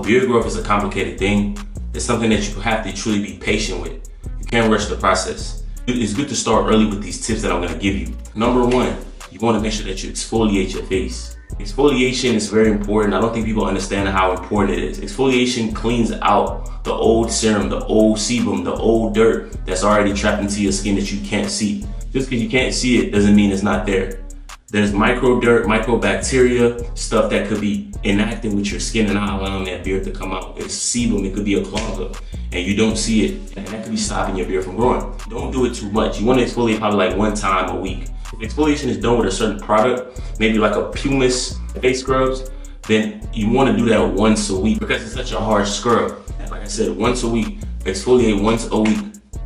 beard growth is a complicated thing. It's something that you have to truly be patient with. You can't rush the process. It's good to start early with these tips that I'm gonna give you. Number one, you wanna make sure that you exfoliate your face. Exfoliation is very important. I don't think people understand how important it is. Exfoliation cleans out the old serum, the old sebum, the old dirt that's already trapped into your skin that you can't see. Just because you can't see it doesn't mean it's not there. There's micro dirt, microbacteria, stuff that could be inactive with your skin and not allowing that beard to come out. It's sebum, it could be a clogger, and you don't see it, and that could be stopping your beard from growing. Don't do it too much. You want to exfoliate probably like 1 time a week. If exfoliation is done with a certain product, maybe like a pumice face scrubs, then you want to do that once a week because it's such a harsh scrub. Like I said, once a week, exfoliate once a week,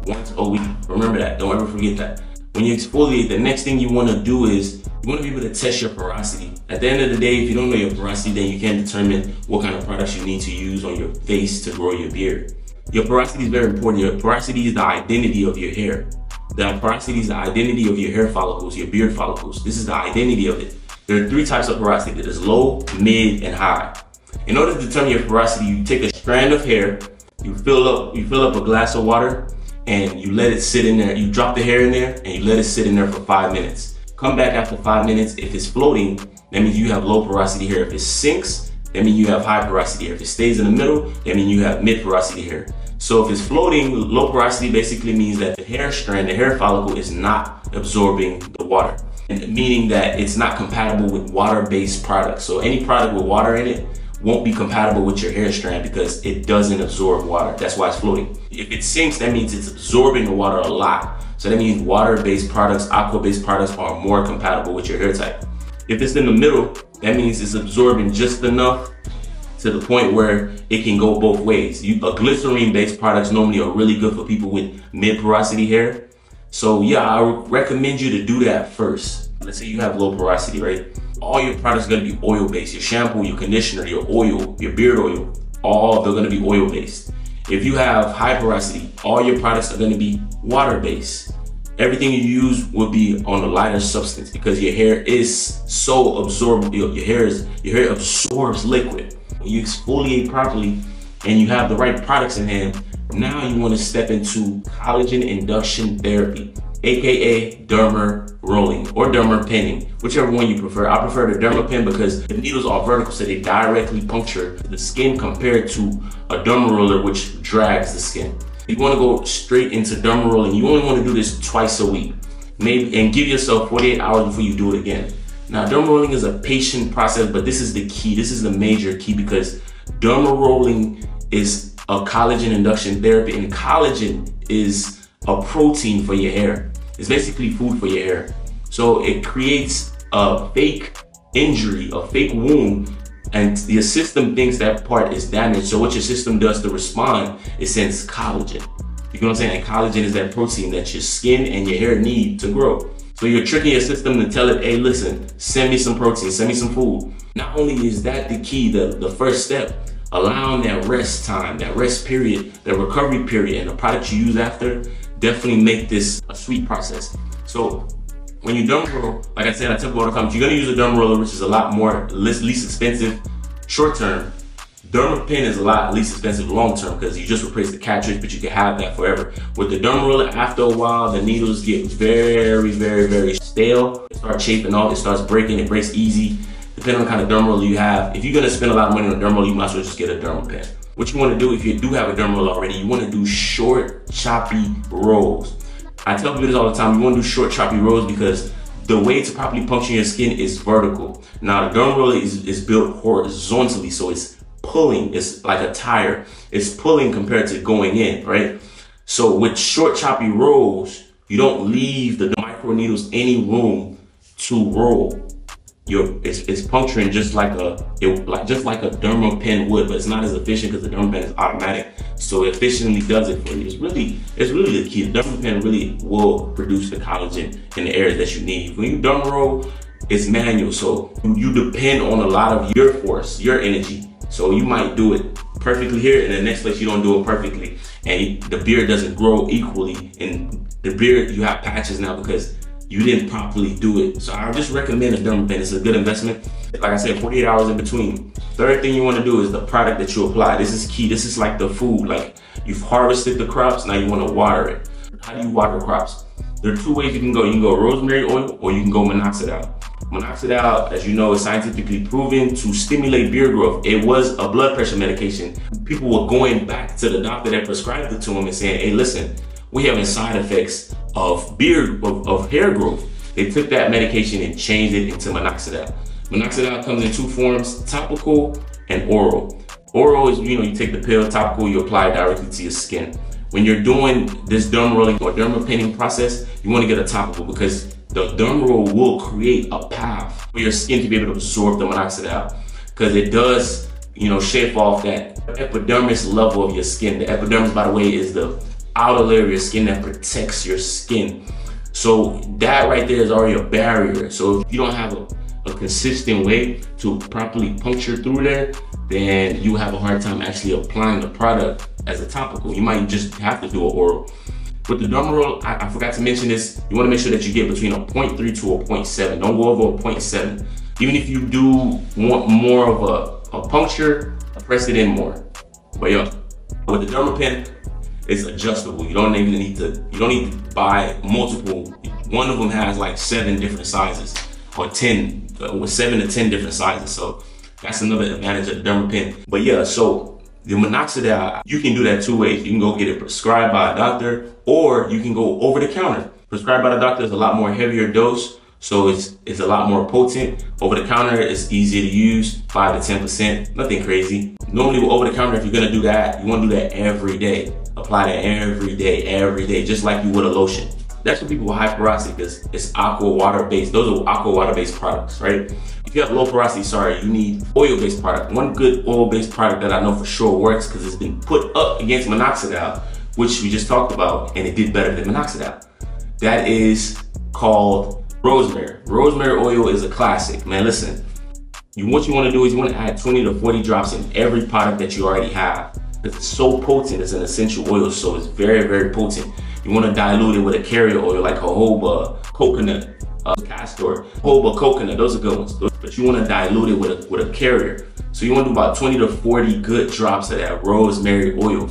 once a week. Remember that, don't ever forget that. When you exfoliate, the next thing you want to do is you want to be able to test your porosity. At the end of the day, if you don't know your porosity, then you can't determine what kind of products you need to use on your face to grow your beard. Your porosity is very important. Your porosity is the identity of your hair. The porosity is the identity of your hair follicles, your beard follicles. This is the identity of it. There are 3 types of porosity. There's low, mid, and high. In order to determine your porosity, you take a strand of hair, you fill up a glass of water, and you let it sit in there. You drop the hair in there, and you let it sit in there for 5 minutes. Come back after 5 minutes. If it's floating, that means you have low porosity hair. If it sinks, that means you have high porosity hair. If it stays in the middle, that means you have mid porosity hair. So if it's floating, low porosity basically means that the hair strand, the hair follicle is not absorbing the water, and meaning that it's not compatible with water-based products. So any product with water in it won't be compatible with your hair strand because it doesn't absorb water. That's why it's floating. If it sinks, that means it's absorbing the water a lot. So that means water-based products, aqua-based products are more compatible with your hair type. If it's in the middle, that means it's absorbing just enough to the point where it can go both ways. Glycerine-based products normally are really good for people with mid-porosity hair. So yeah, I would recommend you to do that first. Let's say you have low porosity, right? All your products are gonna be oil-based. Your shampoo, your conditioner, your oil, your beard oil, all they're gonna be oil-based. If you have high porosity, all your products are gonna be water-based. Everything you use will be on a lighter substance because your hair is so absorbent. Your hair absorbs liquid. When you exfoliate properly and you have the right products in hand, now you want to step into collagen induction therapy, aka derma rolling or derma pinning, whichever one you prefer. I prefer the derma pin because the needles are vertical, so they directly puncture the skin compared to a derma roller, which drags the skin. You want to go straight into derma rolling. You only want to do this twice a week, maybe, and give yourself 48 hours before you do it again. Now, derma rolling is a patient process, but this is the key. This is the major key because derma rolling is a collagen induction therapy, and collagen is a protein for your hair. It's basically food for your hair. So it creates a fake injury, a fake wound, and your system thinks that part is damaged. So what your system does to respond, it sends collagen. You know what I'm saying? And collagen is that protein that your skin and your hair need to grow. So you're tricking your system to tell it, hey, listen, send me some protein, send me some food. Not only is that the key, the first step, allowing that rest time, that rest period, the recovery period, and the product you use after, definitely make this a sweet process. So when you derma roll, like I said, I tell people all the time, you're gonna use a derma roller, which is a lot more least expensive short term. Derma pin is a lot least expensive long term because you just replace the cartridge, but you can have that forever. With the derma roller, after a while, the needles get very stale. It starts chafing off, it starts breaking, it breaks easy. Depending on the kind of derma roller you have. If you're gonna spend a lot of money on a derma roller, you might as well just get a derma pen. What you wanna do if you do have a derma roller already, you wanna do short, choppy rolls. I tell people this all the time, you wanna do short, choppy rolls because the way to properly puncture your skin is vertical. Now the derma roller is built horizontally, so it's pulling, it's like a tire. It's pulling compared to going in, right? So with short, choppy rolls, you don't leave the micro needles any room to roll. It's puncturing just like a derma pen would, but it's not as efficient because the derma pen is automatic, so it efficiently does it for you. It's really the key. The derma pen really will produce the collagen in the areas that you need. When you derma roll, it's manual, so you depend on a lot of your force, your energy. So you might do it perfectly here, and the next place you don't do it perfectly, and the beard doesn't grow equally. In the beard, you have patches now because you didn't properly do it. So I just recommend a dermapen. It's a good investment. Like I said, 48 hours in between. Third thing you want to do is the product that you apply. This is key. This is like the food. Like you've harvested the crops, now you want to water it. How do you water crops? There are two ways you can go. You can go rosemary oil or you can go minoxidil. Minoxidil, as you know, is scientifically proven to stimulate beard growth. It was a blood pressure medication. People were going back to the doctor that prescribed it to them and saying, hey, listen, we having side effects of hair growth. They took that medication and changed it into minoxidil. Minoxidil comes in two forms, topical and oral. Oral is, you take the pill. Topical, you apply it directly to your skin. When you're doing this derma rolling or derma pinning process, you want to get a topical because the derma roll will create a path for your skin to be able to absorb the minoxidil, because it does, shave off that epidermis level of your skin. The epidermis, by the way, is the outer layer of your skin that protects your skin. So that right there is already a barrier. So if you don't have a consistent way to properly puncture through there, then you have a hard time actually applying the product as a topical. You might just have to do an oral. With the derma roll, I forgot to mention this, you want to make sure that you get between a 0.3 to a 0.7. Don't go over a 0.7. Even if you do want more of a puncture, press it in more. But yeah, with the derma pen, it's adjustable. You don't even need to buy multiple. One of them has like 7 different sizes, or 10, with 7 to 10 different sizes. So that's another advantage of the derma pen. But yeah, so the minoxidil, you can do that 2 ways. You can go get it prescribed by a doctor, or you can go over the counter. Prescribed by the doctor is a lot more heavier dose, so it's a lot more potent. Over the counter, it's easy to use, 5 to 10%, nothing crazy. Normally over the counter, if you're gonna do that, you wanna do that every day. Apply that every day, just like you would a lotion. That's for people with high porosity, because it's aqua water based. Those are aqua water based products, right? If you have low porosity, you need oil based product. One good oil based product that I know for sure works, because it's been put up against minoxidil, which we just talked about, and it did better than minoxidil. That is called rosemary. Rosemary oil is a classic, man. Listen, what you want to do is you want to add 20 to 40 drops in every product that you already have. It's so potent. It's an essential oil, so it's very, very potent. You want to dilute it with a carrier oil like jojoba, coconut, castor, jojoba, coconut. Those are good ones. But you want to dilute it with a carrier. So you want to do about 20 to 40 good drops of that rosemary oil,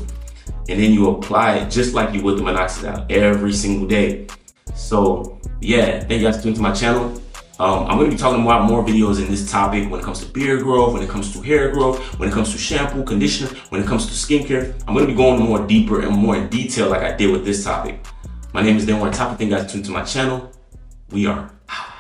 and then you apply it just like you would the minoxidil every single day. So yeah, thank you guys for tuning to my channel. I'm going to be talking about more videos in this topic when it comes to beard growth, when it comes to hair growth, when it comes to shampoo, conditioner, when it comes to skincare. I'm going to be going more deeper and more in detail like I did with this topic. My name is Untitled Chapter. Thank you guys for tuning to my channel. We are out.